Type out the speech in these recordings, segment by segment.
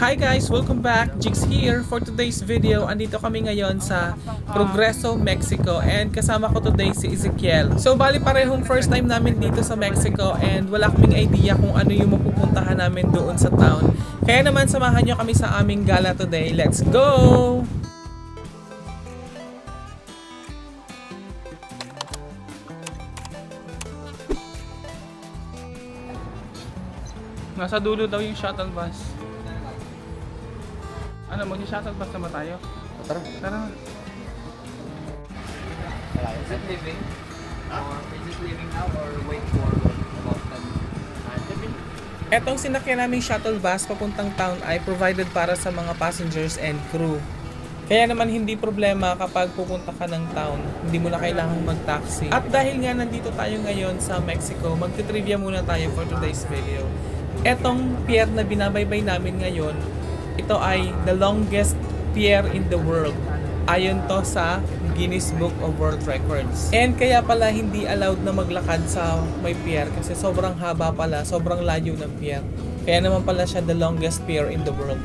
Hi guys! Welcome back! Jigs here for today's video. Andito kami ngayon sa Progreso, Mexico and kasama ko today si Ezekiel. So bali parehong first time namin dito sa Mexico and wala kaming idea kung ano yung mapupuntahan namin doon sa town. Kaya naman samahan nyo kami sa aming gala today. Let's go! Nasa dulo daw yung shuttle bus. Ano, mag-shuttle bus naman tayo? Tara. Tara. Is it leaving? Or is it leaving now or wait for about 10? Etong sinakyan naming shuttle bus papuntang town ay provided para sa mga passengers and crew. Kaya naman hindi problema kapag pupunta ka ng town, hindi mo na kailangang mag-taxi. At dahil nga nandito tayo ngayon sa Mexico, magti-trivia muna tayo for today's video. Etong pier na binabaybay namin ngayon, ito ay the longest pier in the world. Ayon to sa Guinness Book of World Records. And kaya pala hindi allowed na maglakad sa may pier kasi sobrang haba pala, sobrang layo ng pier. Kaya naman pala siya the longest pier in the world.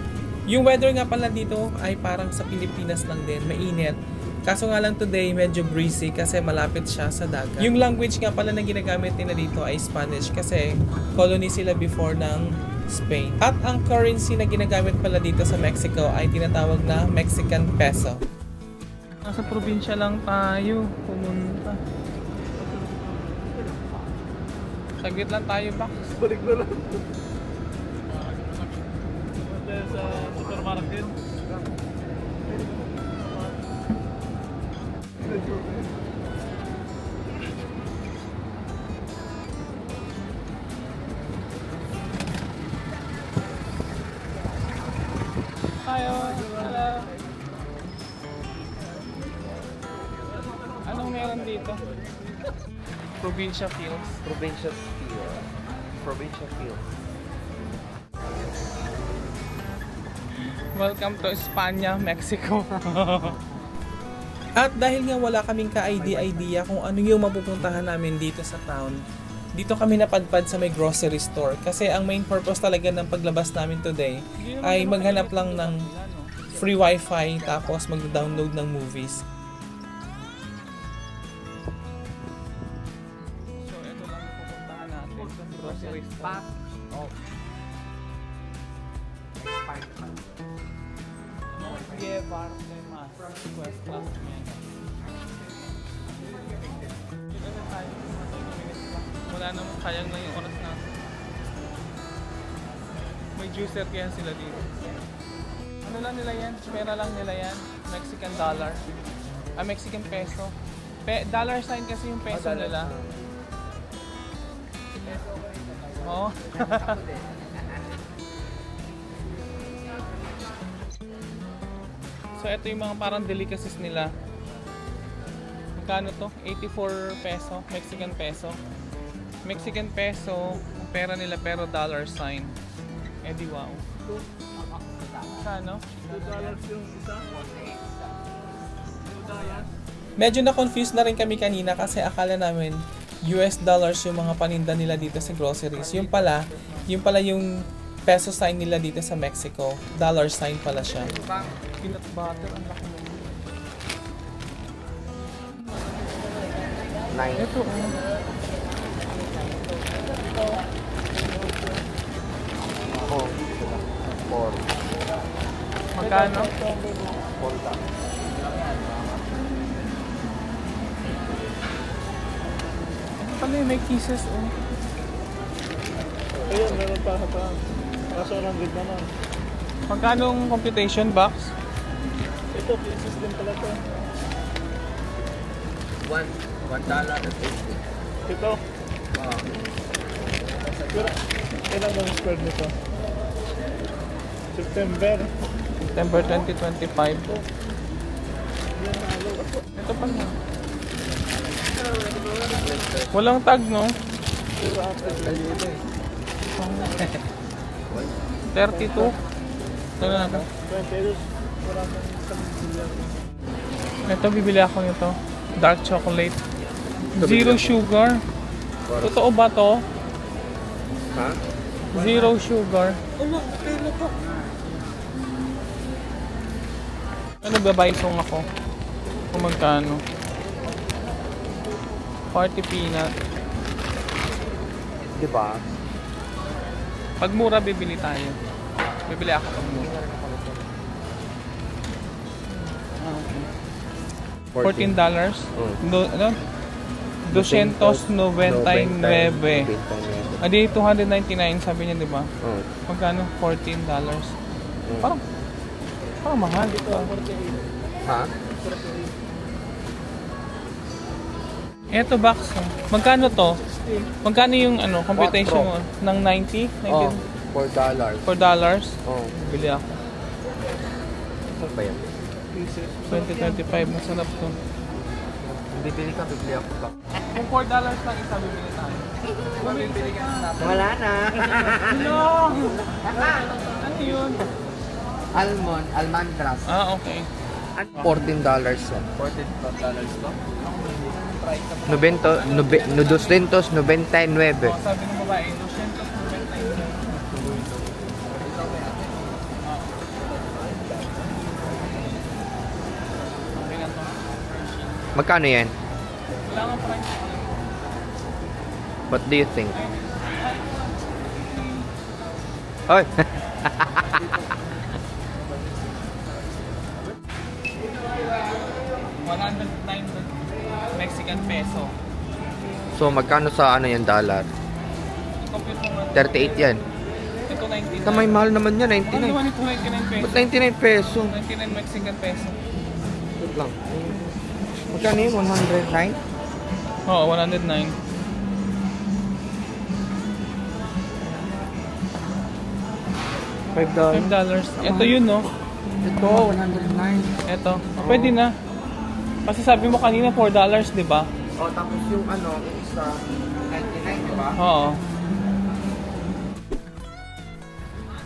Yung weather nga pala dito ay parang sa Pilipinas lang din, mainit. Kaso nga lang today medyo breezy kasi malapit siya sa dagat. Yung language nga pala na ginagamit nila dito ay Spanish kasi colony sila before ng Spain. At ang currency na ginagamit pala dito sa Mexico ay tinatawag na Mexican peso. Nasa probinsya lang tayo pumunta. Saglit lang tayo ba? Balik na lang. Sa supermarket. Tayo. Hello. Anong meron dito? Provincia Fields. Provincial field. Provincial field. Welcome to España, Mexico. At dahil nga wala kaming ka-idea kung ano yung mapupuntahan namin dito sa town, dito kami napadpad sa may grocery store. Kasi ang main purpose talaga ng paglabas namin today ay maghanap lang ng free wifi tapos mag-download ng movies. So ito lang yung pupuntahan natin. Grocery store. Oh. Llevar de más cuestas menos. Wala namang sayang na yung oras natin. May juicer kaya sila dito. Ano lang nila yan? Pera lang nila yan. Mexican dollar. Mexican peso. Dollar sign kasi yung peso nila. Oo. So ito yung mga parang delicacies nila. Magkano to? 84 peso, Mexican peso. Mexican peso, ang pera nila pero dollar sign. Eh di wow. Kano? $2 yung isa. Medyo na-confuse na rin kami kanina kasi akala namin US dollars yung mga paninda nila dito sa groceries. Yung pala yung peso sign nila dito sa Mexico. Dollar sign pala siya. Peanut butter, ang laki mo. Ito Ako. 4. Magkano? 4. Ito pala yung may kisses oh. Ayun, meron pa. Kaso 100 naman. Magkano ang computation box? Ito, pieces din pala to. $1.50. Ito. Pero, kailan ba yung square nito? September. September 2025. Ito pa na. Walang tag, no? 32. Ito na ako. Ito, bibili ako nito. Dark chocolate. Zero sugar. Totoo ba to? Ha? Zero sugar. Ano? Kailan pa? Ano babaysong ako? Kung magkano? 40 peanut. Diba? Pag mura, bibili tayo. Bibili ako pag mura. $14. Ano? 299. Adi 299 sabi niya, di ba? Magkano? $14. Parang mahal dito. Ha? Eto box. Magkano to? Magkano yung computation mo? Ng 90? Oh, $4. $4? Oh. Bili ako. Saan ba yan? 20-25. Masarap to. Bibili ka, bibili ako ba? Kung $4 lang isa, bibili tayo. Bibili ka na. Wala na. Hello! Ano yun? Almandras. Ah, okay. $14 yan. $14 to? 299. Sabi ng babae, 299. Okay na to. Magkano yan? Wala nga price. What do you think? Oy! Mexican peso. So, magkano sa ano yan, dollar? I-compute mo nga. 38 yan. Ito 99. Kamay mahal naman yan, Ano 99. naman ito 99 peso? Ba't 99 peso? 99 Mexican peso. Wait lang. Magkano yun? 109? Oo, 109. $5. Ito yun, no? Ito, 109. Ito. Pwede na. Kasi sabi mo kanina $4, di ba? Oh, tapos yung ano, isa 99, di ba? Oo.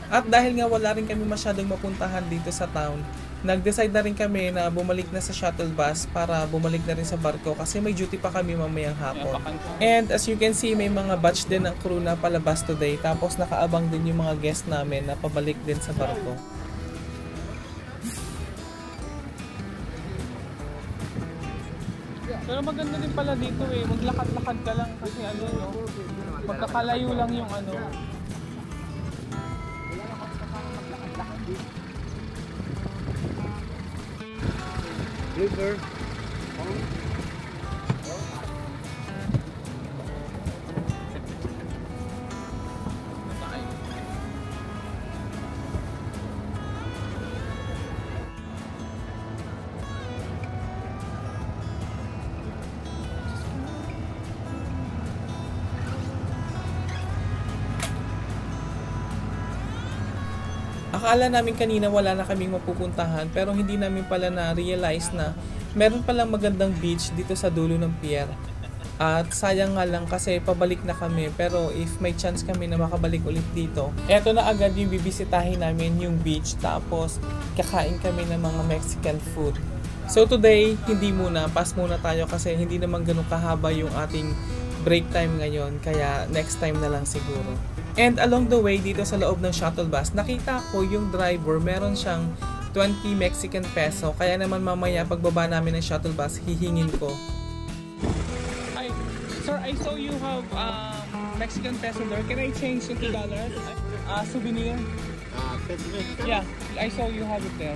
At dahil nga wala rin kami masyadong mapuntahan dito sa town, nag-decide na rin kami na bumalik na sa shuttle bus para bumalik na rin sa barko kasi may duty pa kami mamayang hapon. And as you can see, may mga batch din ng crew na palabas today, tapos nakaabang din yung mga guest namin na pabalik din sa barko. Pero maganda din pala dito eh. Maglakad-lakad ka lang kasi ano, no? Magkakalayo lang yung ano. River. Akala namin kanina wala na kaming mapupuntahan pero hindi namin pala na-realize na meron palang magandang beach dito sa dulo ng pier. At sayang nga lang kasi pabalik na kami, pero if may chance kami na makabalik ulit dito, eto na agad yung bibisitahin namin, yung beach, tapos kakain kami ng mga Mexican food. So today, hindi muna, pass muna tayo kasi hindi naman ganun kahaba yung ating break time ngayon, kaya next time na lang siguro. And along the way dito sa loob ng shuttle bus, nakita ko yung driver, meron siyang 20 Mexican peso, kaya naman mamaya pagbaba namin ng shuttle bus, hihingin ko. Hi, sir, I saw you have Mexican peso there. Can I change to $2? Souvenir? Yeah, I saw you have it there.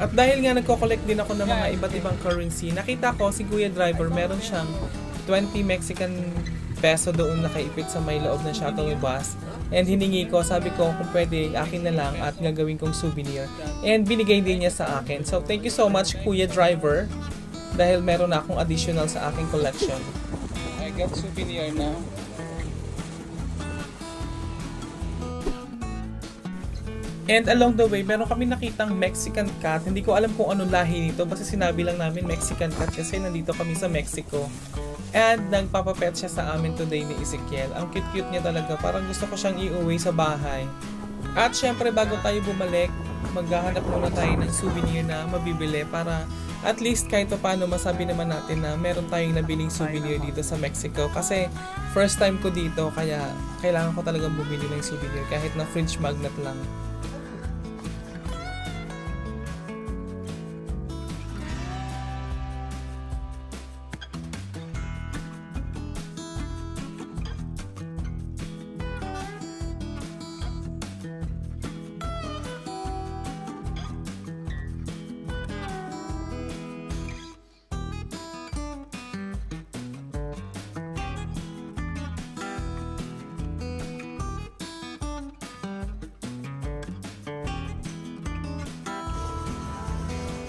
At dahil nga nagko-collect din ako ng mga iba't ibang currency, nakita ko si Kuya Driver meron siyang 20 Mexican peso doon nakaipit sa may loob ng shuttle bus. And hiningi ko, sabi ko kung pwede akin na lang at gagawin kong souvenir. And binigay din niya sa akin. So thank you so much Kuya Driver dahil meron na akong additional sa aking collection. I got souvenir now. And along the way, meron kami nakitang Mexican cat. Hindi ko alam kung anong lahi nito. Basta sinabi lang namin Mexican cat kasi nandito kami sa Mexico. And nagpapapet siya sa amin today ni Ezekiel. Ang cute-cute niya talaga. Parang gusto ko siyang iuwi sa bahay. At syempre bago tayo bumalik, maghahanap muna tayo ng souvenir na mabibili para at least kahit pa paano masabi naman natin na meron tayong nabiling souvenir dito sa Mexico. Kasi first time ko dito, kaya kailangan ko talagang bumili ng souvenir kahit na fridge magnet lang.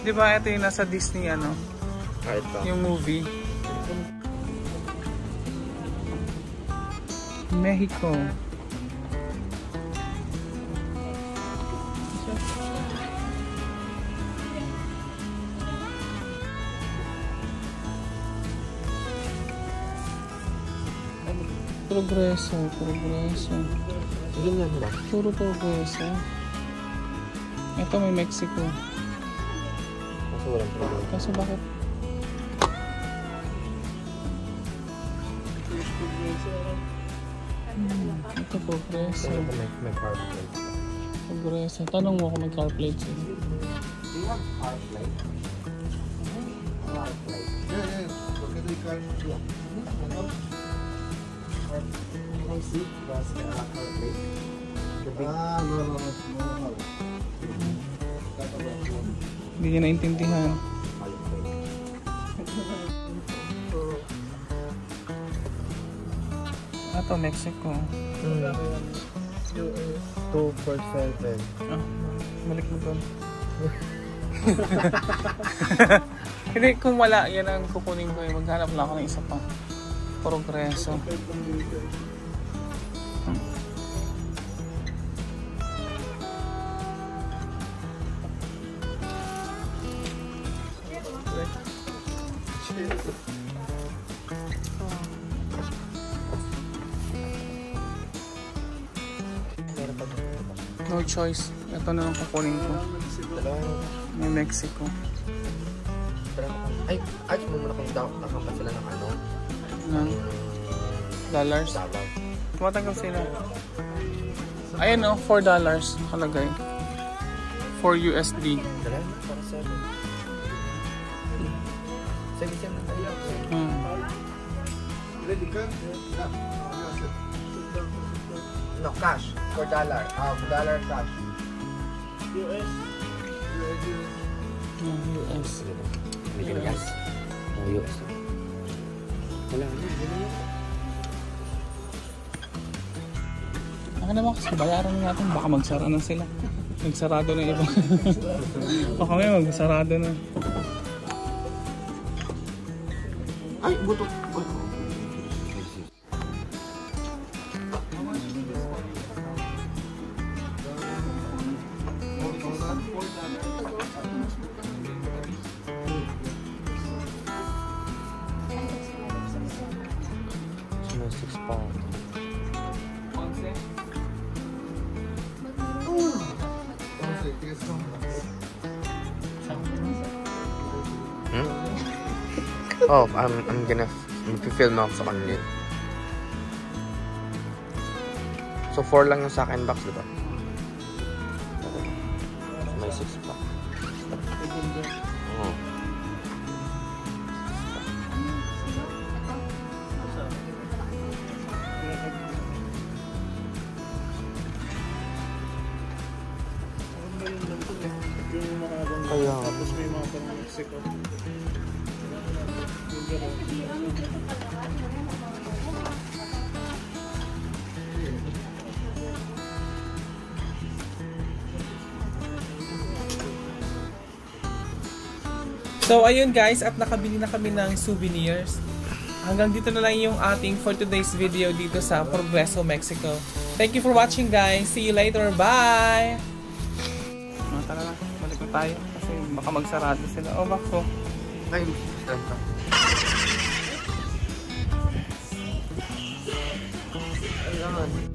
Di ba ito yung nasa Disney Ito. yung movie? Mexico. Progreso. Ganyan ba? Puro progreso. Ito may Mexico. Kaso walang problema. Kaso bakit? Ito progreso. May car plate. Progreso. Tanong mo kung may car plate sila. Do you have car plate? Car plate. Can I see? Because car plate. The big no. Hindi niya naintindihan. car plate. Ito, Mexico. 247. Ah, balik mo doon. Hindi, kung wala, yan ang kukunin ko. Maghanap lang ako ng isa pa. Progreso. No choice. Ito na lang kukunin ko. May Mexico. Ay, mo muna kung nakakapa sila ng ano? Ng dollars. Dollar. Tumatanggap sila. Ayan o, $4 nakalagay. 4 USD. Dala na, para 7. 7 na tayo. No, cash. $4. $4 cash. US. US. Pilipinas. US. Wala na, Ako naman kasi bayaran natin. Baka magsara na sila. Nagsarado na iba. Baka may magsarado na. Ay, buto. Oh, I'm gonna film ako sa kanila. So 4 lang yung sa akin box, diba? May 6 pa. Oh. Kaya Tapos may mga pang Mexico. So ayun guys, at nakabili na kami ng souvenirs. Hanggang dito na lang yung ating for today's video dito sa Progreso, Mexico. Thank you for watching guys. See you later. Bye! Tara na, balik na tayo. Kasi baka magsarado sila. Oh, bako. ay, ganito. Ayan.